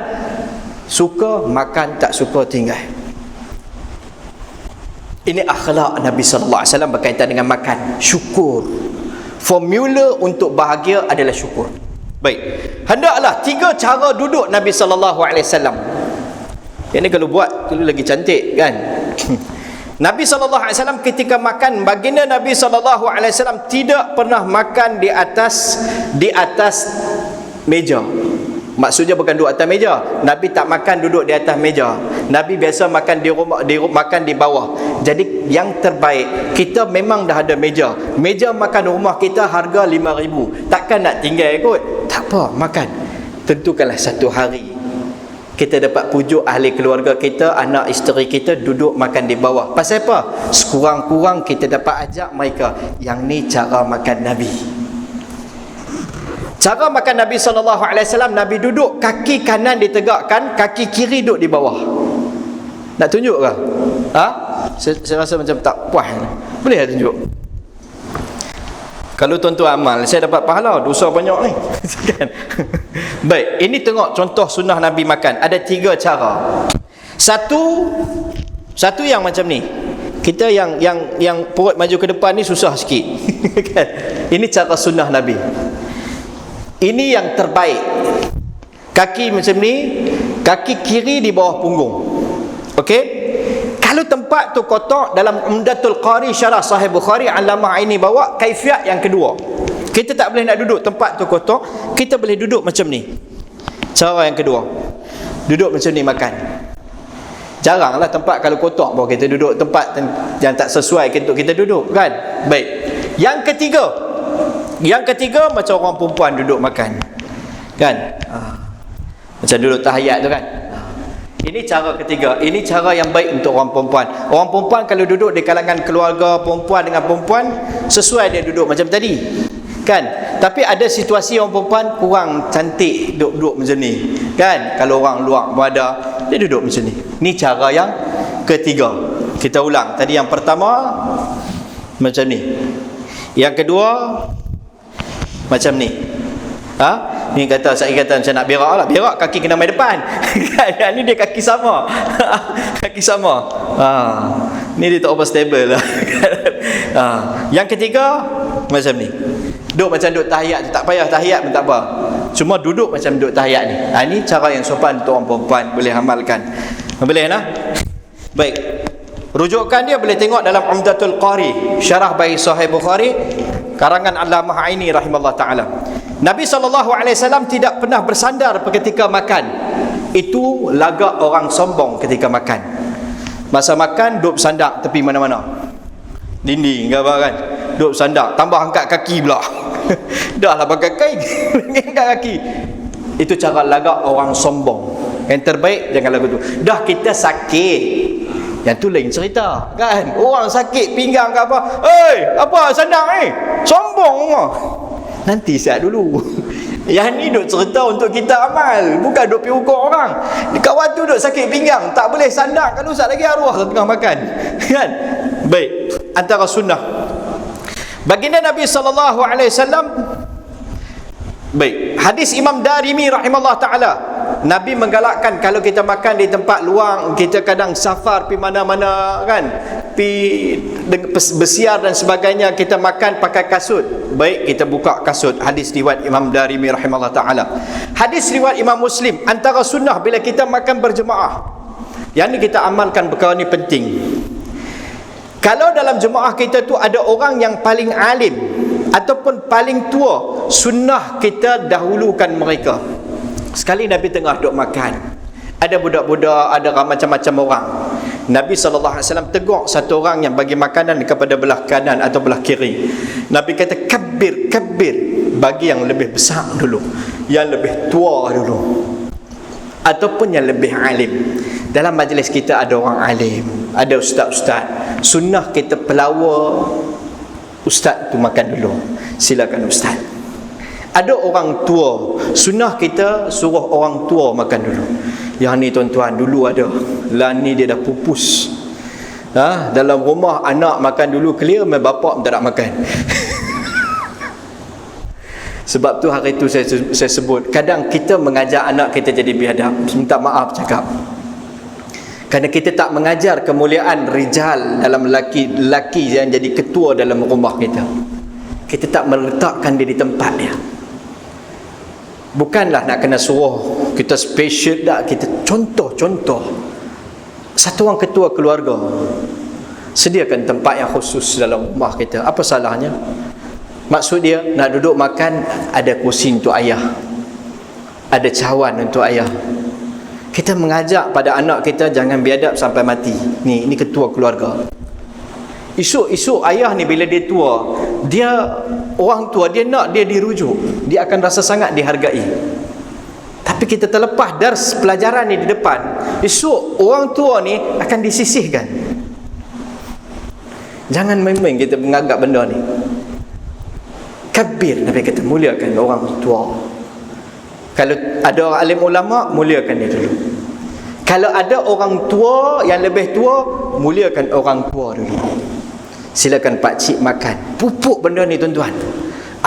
[SPEAKER 1] Suka makan, tak suka tinggal. Ini akhlak Nabi sallallahu alaihi wasallam berkaitan dengan makan. Syukur. Formula untuk bahagia adalah syukur. Baik. Hendaklah 3 cara duduk Nabi sallallahu alaihi wasallam. Yang ni kalau buat tu lagi cantik kan. Nabi SAW ketika makan, baginda Nabi SAW tidak pernah makan di atas meja. Maksudnya bukan duduk atas meja. Nabi tak makan duduk di atas meja. Nabi biasa makan di rumah, makan di bawah. Jadi yang terbaik, kita memang dah ada meja. Meja makan rumah kita harga 5,000. Takkan nak tinggal kot. Tak apa, makan. Tentukanlah satu hari kita dapat pujuk ahli keluarga kita, anak isteri kita duduk makan di bawah. Pasal apa? Sekurang-kurang kita dapat ajak mereka, yang ni cara makan Nabi. Cara makan Nabi SAW, Nabi duduk, kaki kanan ditegakkan, kaki kiri duduk di bawah. Nak tunjuk ke? Saya rasa macam tak puas. Boleh tak tunjuk? Kalau tuan-tuan amal, saya dapat pahala, dosa banyak ni. Baik, ini tengok contoh sunnah Nabi makan. Ada 3 cara. Satu yang macam ni. Kita yang perut maju ke depan ni susah sikit. Kan? Ini cara sunnah Nabi. Ini yang terbaik. Kaki macam ni, kaki kiri di bawah punggung. Okey? Kalau tempat tu kotor, dalam Umdatul Qari Syarah Sahih Bukhari Allamah Aini bawa kaifiat yang kedua. Kita tak boleh nak duduk tempat tu kotor, kita boleh duduk macam ni. Cara yang kedua, duduk macam ni makan. Jaranglah tempat kalau kotor bahawa kita duduk tempat yang tak sesuai untuk kita duduk, kan? Baik. Yang ketiga macam orang perempuan duduk makan, kan? Macam duduk tahiyat tu, kan? Ini cara ketiga. Ini cara yang baik untuk orang perempuan. Orang perempuan kalau duduk di kalangan keluarga perempuan dengan perempuan, sesuai dia duduk macam tadi, kan? Tapi ada situasi orang perempuan kurang cantik duduk macam ni, kan? Kalau orang luar pun ada, dia duduk macam ni. Ni cara yang ketiga. Kita ulang. Tadi yang pertama macam ni, yang kedua macam ni. Ni kata, saya kata macam nak berak lah. Berak kaki kena main depan. Yang ni dia kaki sama. Kaki sama. Ni dia tak over stable lah. Yang ketiga macam ni. Duduk macam duduk tahiyat tu. Tak payah tahiyat pun tak apa, cuma duduk macam duduk tahiyat ni. Ni cara yang sopan untuk orang perempuan. Boleh amalkan. Boleh lah. Baik. Rujukan dia boleh tengok dalam Umdatul Qari Syarah Bayi Sahih Bukhari karangan Allamah Aini rahimahullah ta'ala. Nabi SAW tidak pernah bersandar ketika makan. Itu lagak orang sombong ketika makan. Masa makan duduk bersandar tepi mana-mana, dinding ke apa, kan? Duduk bersandar, tambah angkat kaki pula. Dah lah pakai kain, angkat kaki. Itu cara lagak orang sombong. Yang terbaik jangan lagu tu. Dah kita sakit, yang tu lain cerita, kan? Orang sakit pinggang ke apa, apa sandang ni? Sombong mah. Nanti siap dulu. Yang ni duk cerita untuk kita amal, bukan duk pergi ukur orang. Kawan tu duk sakit pinggang, tak boleh sandang. Kalau usah lagi arwah tengah makan, kan? Baik. Antara sunnah baginda Nabi SAW. Baik. Hadis Imam Darimi rahimahullah ta'ala, Nabi menggalakkan kalau kita makan di tempat luang, kita kadang safar pergi mana-mana, kan, pergi bersiar dan sebagainya, kita makan pakai kasut, baik kita buka kasut. Hadis riwayat Imam Darimi rahimahullah ta'ala. Hadis riwayat Imam Muslim. Antara sunnah bila kita makan berjemaah, yang ni kita amalkan perkara ni penting. Kalau dalam jemaah kita tu ada orang yang paling alim ataupun paling tua, sunnah kita dahulukan mereka. Sekali Nabi tengah duduk makan, ada budak-budak, ada macam-macam orang. Nabi SAW tegur satu orang yang bagi makanan kepada belah kanan atau belah kiri. Nabi kata, kabir, bagi yang lebih besar dulu, yang lebih tua dulu, ataupun yang lebih alim. Dalam majlis kita ada orang alim, ada ustaz-ustaz. Sunnah kita pelawa ustaz tu makan dulu. Silakan ustaz. Ada orang tua, sunnah kita suruh orang tua makan dulu. Yang ni tuan-tuan, dulu ada lah, ni dia dah pupus. Dalam rumah anak makan dulu clear, bapak tak nak makan. Sebab tu hari tu saya sebut, kadang kita mengajar anak kita jadi biadab. Minta maaf cakap, kerana kita tak mengajar kemuliaan rijal dalam lelaki yang jadi ketua dalam rumah kita. Kita tak meletakkan dia di tempat dia. Bukanlah nak kena suruh kita special, tak. Kita contoh satu orang ketua keluarga, sediakan tempat yang khusus dalam rumah kita. Apa salahnya? Maksud dia nak duduk makan, ada kursi untuk ayah, ada cawan untuk ayah. Kita mengajak pada anak kita jangan biadab sampai mati. Ni ketua keluarga. Esok ayah ni bila dia tua, dia orang tua, dia nak dia dirujuk, dia akan rasa sangat dihargai. Tapi kita terlepas dars pelajaran ni di depan, esok orang tua ni akan disisihkan. Jangan main-main kita menganggap benda ni. Kabir, Nabi kata, muliakan orang tua. Kalau ada orang alim ulama, muliakan dia dulu. Kalau ada orang tua yang lebih tua, muliakan orang tua dulu. Silakan pak cik makan. Pupuk benda ni tuan-tuan.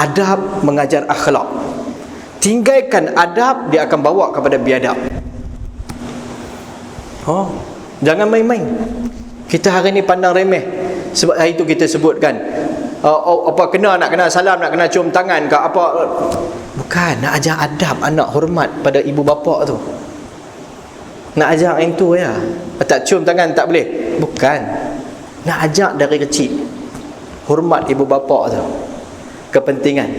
[SPEAKER 1] Adab mengajar akhlak. Tinggalkan adab, dia akan bawa kepada biadab. Jangan main-main. Kita hari ni pandang remeh. Sebab hari itu kita sebutkan, apa nak kena salam, nak kena cium tangan ke apa. Bukan, nak ajar adab anak hormat pada ibu bapa tu. Nak ajar yang tu ya. Tak cium tangan tak boleh. Bukan. Nak ajar dari kecil. Hormat ibu bapa tu. Kepentingan.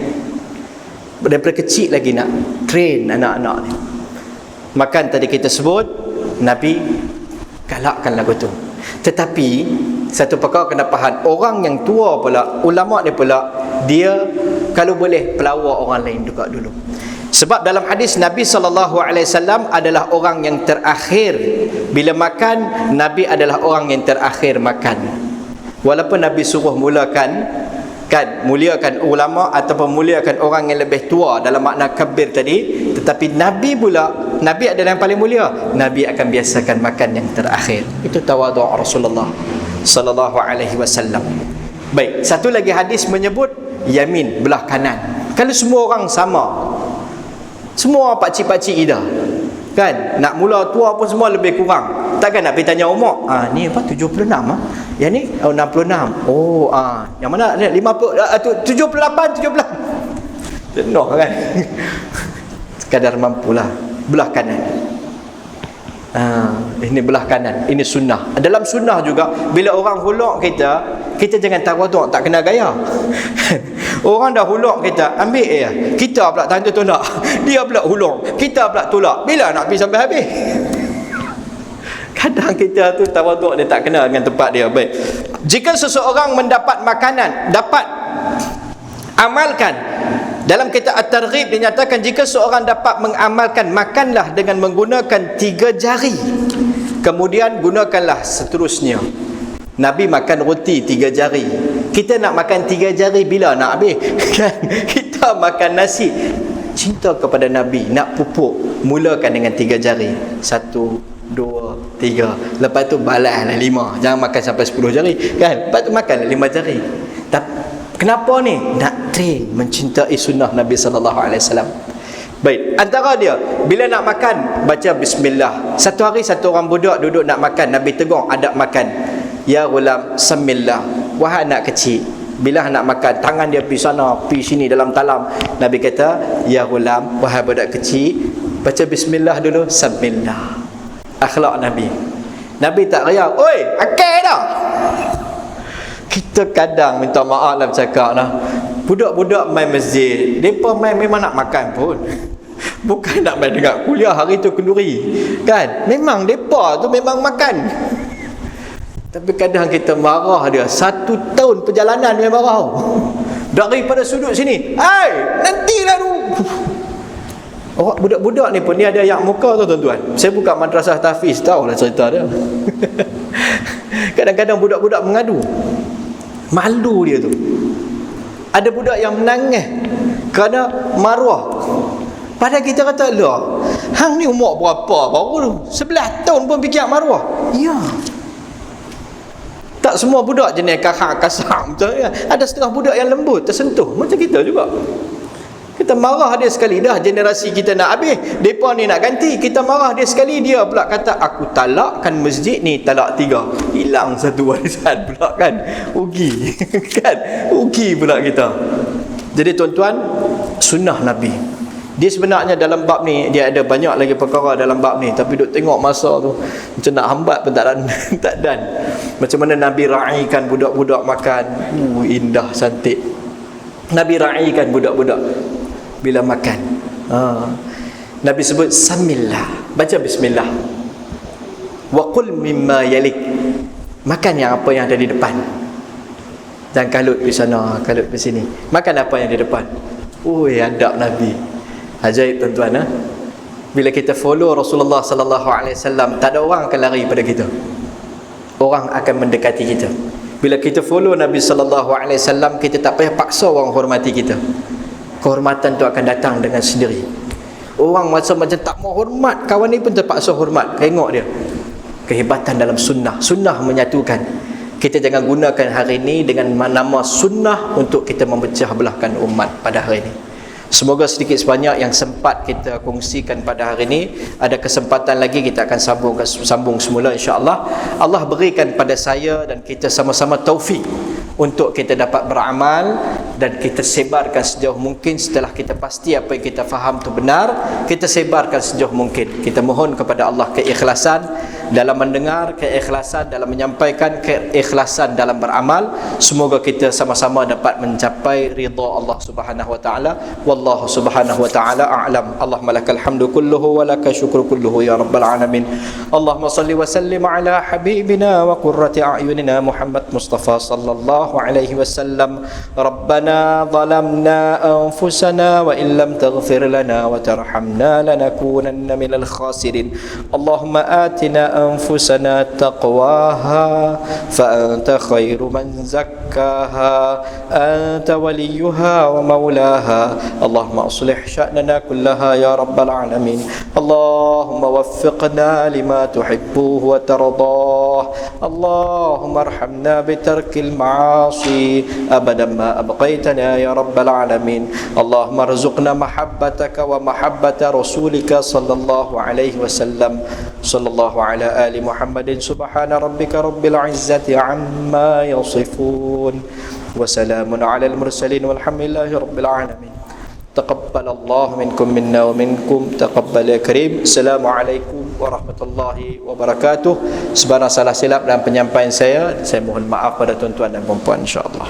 [SPEAKER 1] Daripada kecil lagi nak train anak-anak ni. Makan tadi kita sebut, Nabi galakkan lagu tu. Tetapi satu perkara kena faham, orang yang tua pula, ulama ni pula, dia kalau boleh pelawak orang lain juga dulu. Sebab dalam hadis Nabi SAW adalah orang yang terakhir bila makan. Nabi adalah orang yang terakhir makan. Walaupun Nabi suruh mulakan muliakan ulama ataupun muliakan orang yang lebih tua dalam makna kabir tadi, tetapi Nabi adalah yang paling mulia. Nabi akan biasakan makan yang terakhir. Itu tawadhu' Rasulullah sallallahu alaihi wasallam. Baik, satu lagi hadis menyebut yamin, belah kanan. Kalau semua orang sama, semua pakcik-pakcik ida, kan, nak mula tua pun semua lebih kurang. Takkan nak pergi tanya umur, ni apa 76 yang ni 66. Yang mana 50 78 17. Jenuh kan. Sekadar mampulah. Belah kanan. Ini belah kanan. Ini sunnah. Dalam sunnah juga, bila orang hulak kita jangan tawaduk, tak kena gaya. Orang dah hulak kita, ambil kita pula tanda tolak. Dia pula hulak, kita pula tolak. Bila nak pergi sampai habis? Kadang kita tu tawaduk dia tak kena dengan tempat dia. Baik. Jika seseorang mendapat makanan, dapat amalkan. Dalam kitab At-Targhib dinyatakan, jika seorang dapat mengamalkan, makanlah dengan menggunakan 3 jari. Kemudian gunakanlah seterusnya. Nabi makan roti 3 jari. Kita nak makan 3 jari bila nak habis? Kita makan nasi. Cinta kepada Nabi, nak pupuk, mulakan dengan 3 jari. 1, 2, 3. Lepas tu balaslah 5. Jangan makan sampai 10 jari, kan? Lepas tu makan 5 jari. Tapi kenapa ni? Nak train mencintai sunnah Nabi sallallahu alaihi wasallam. Baik, antara dia bila nak makan baca bismillah. Satu hari satu orang budak duduk nak makan, Nabi tegur adab makan. Ya ghulam, samillah. Wahai anak kecil, bila nak makan tangan dia pergi sana, pergi sini dalam talam. Nabi kata, ya ghulam, wahai budak kecil, baca bismillah dulu, samillah. Akhlak Nabi. Nabi tak riak, oi, akal dah. Kita kadang minta maaf lah bercakap lah. Budak-budak main masjid, mereka main memang nak makan pun. Bukan nak main dengar kuliah hari tu kenduri, kan? Memang mereka tu memang makan. Tapi kadang kita marah dia. 1 tahun perjalanan dia marah. Daripada sudut sini, nantilah tu. Orang budak-budak ni pun ni ada yang muka tu tuan-tuan. Saya buka madrasah tahfiz, tahulah cerita dia. Kadang-kadang budak-budak mengadu. Malu dia tu. Ada budak yang menangis kerana maruah. Padahal kita kata, lah, hang ni umur berapa baru 11 tahun pun fikir maruah. Ya. Tak semua budak jenis kasar betul ya. Ada setengah budak yang lembut, tersentuh. Macam kita juga. Kita marah dia sekali, dah generasi kita nak habis, mereka ni nak ganti. Kita marah dia sekali, dia pula kata, aku talakkan masjid ni talak 3. Hilang satu warisan pula, kan? Rugi. Kan? Rugi pula kita. Jadi tuan-tuan, sunnah Nabi. Dia sebenarnya dalam bab ni, dia ada banyak lagi perkara dalam bab ni. Tapi duk tengok masa tu, macam nak hambat pun tak dan. Macam mana Nabi raikan budak-budak makan. Indah, cantik. Nabi raikan budak-budak bila makan. Nabi sebut samillah, baca bismillah. Wa qul mimma yalik, makan yang apa yang ada di depan. Jangan kalut di sana, kalut di sini. Makan apa yang di depan. Adab Nabi. Ajaib tuan-tuan. Bila kita follow Rasulullah sallallahu alaihi wasallam, tak ada orang akan lari pada kita. Orang akan mendekati kita. Bila kita follow Nabi sallallahu alaihi wasallam, kita tak payah paksa orang hormati kita. Kehormatan tu akan datang dengan sendiri. Orang macam tak mau hormat, kawan ni pun terpaksa hormat. Tengok dia. Kehebatan dalam sunnah. Sunnah menyatukan. Kita jangan gunakan hari ini dengan nama sunnah untuk kita memecah belahkan umat pada hari ini. Semoga sedikit sebanyak yang sempat kita kongsikan pada hari ini. Ada kesempatan lagi kita akan sambung semula insya-Allah. Allah berikan pada saya dan kita sama-sama taufik untuk kita dapat beramal dan kita sebarkan sejauh mungkin. Setelah kita pasti apa yang kita faham tu benar, kita sebarkan sejauh mungkin. Kita mohon kepada Allah keikhlasan dalam mendengar, keikhlasan dalam menyampaikan, keikhlasan dalam beramal. Semoga kita sama-sama dapat mencapai ridha Allah Subhanahu wa taala. Wallahu subhanahu wa taala a'lam. Allahumma lakal hamdu kulluhu wa lakal syukru kulluhu ya rabbal alamin. Allahumma salli wa sallim ala habibina wa qurrati a'yunina Muhammad Mustafa sallallahu alaihi wasallam. Rabbana zalamna anfusana wa in lam taghfir lana wa tarhamna lanakunanna minal khasirin. Allahumma atina anfusana taqwaha fa anta khairu man zakkaha anta waliyuha wa maulaha. Allahumma aslih sya'nana kullaha ya rabbal alamin. Allahumma waffiqna lima tuhibbuhu wa tardah. Allahumma arhamna bitarkil ma'asi abadan ma abqaitana ya rabbal alamin. Allahumma arzuqna mahabbataka wa mahabbata rasulika sallallahu alaihi wasallam. Sallallahu ala ali Muhammadin. Subhana rabbika rabbil izzati amma yasifun wa salamun ala al-mursalin walhamdulillahi rabbil alamin. تقبل الله منكم منا ومنكم تقبل يا كريم. Assalamualaikum warahmatullahi wabarakatuh. Sebarang salah silap dalam penyampaian saya mohon maaf pada tuan-tuan dan puan-puan insya-Allah.